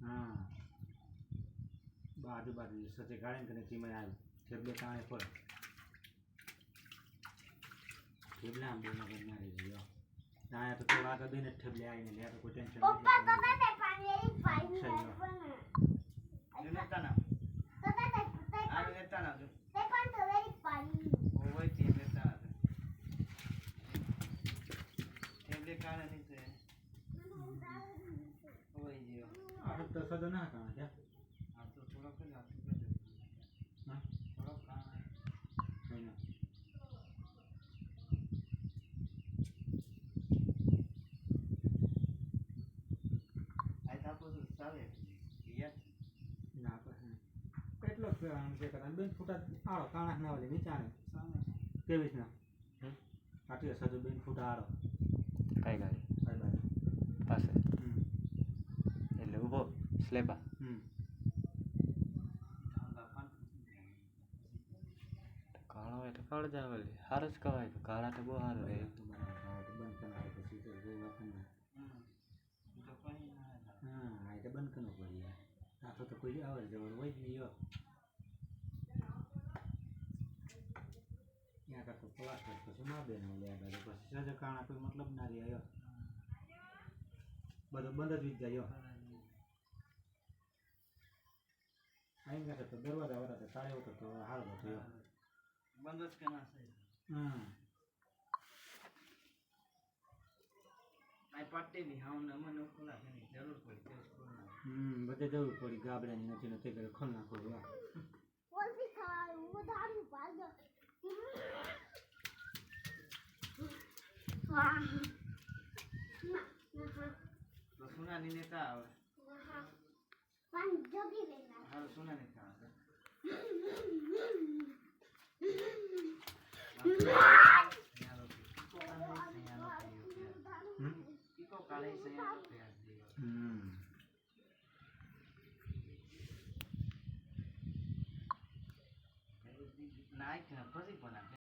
हाँ बाजू बाजू सचे गाड़ी के नीचे में आए ठेबले ताने पर ठेबले हम दोनों करना रही जियो ना या तो थोड़ा का दिन ठेबले आई नहीं लिया तो कोई टेंशन नहीं पप्पा तो ना ते पानी पानी Juneta na. तो ते Ah, Juneta na. ते पण तो वेरी पानी Oi, Juneta na. Table काढा नाही ते. Oi, जियो. अब तो सदा ना कहाँ क्या हाँ तो थोड़ा कर ला. हाँ थोड़ा कहाँ है? नहीं ना ऐसा कुछ सारे. ये ना पर है કેટલો આમ છે કારણ બેન ફૂટા આળો કાણા ના ઓલે નીચાને सामने. કેવીસ ના આટી સજો બેન ફૂટા આળો કઈ ગાડી કઈ બાજુ પાસે એટલે ઊભો સ્લેબા કાળો હોય તો કાળ જ આવે હાર જ કવાય તો કાળા તો બહુ સારું રહે બંધ કરનાર પછી તો જે વખત तो पानी ना है. હા આ તો બંધ કરવું પડી યાર આ તો કોઈ આવે જવર હોય જ નહીં યો ત્યાં કાં તો પ્લાસ્ટર પછી માં બેન લે બાજુ પછી સજ કાણા કોઈ મતલબ ના રહે યો બધું બંધ જ વીજ જાય યો આઈ ગયા તો દરવાજા વાળા તો તાળે હતો તો હાલ હતો યો बंद करना सही. હા मैं पट्टे भी हाँ ना मन खुला नहीं जरूर पड़ी तो उसको ना. બધે જવું પડી ગાબડાની નથી નથી કરે ખોલ નાખો યો बोल भी खा वो दारू पाल दो वाह तो सुना नहीं नेता पानी जोगी लेना हाँ सुना नहीं था. इको काले से प्याज दियो. नाइक ना फसी बना के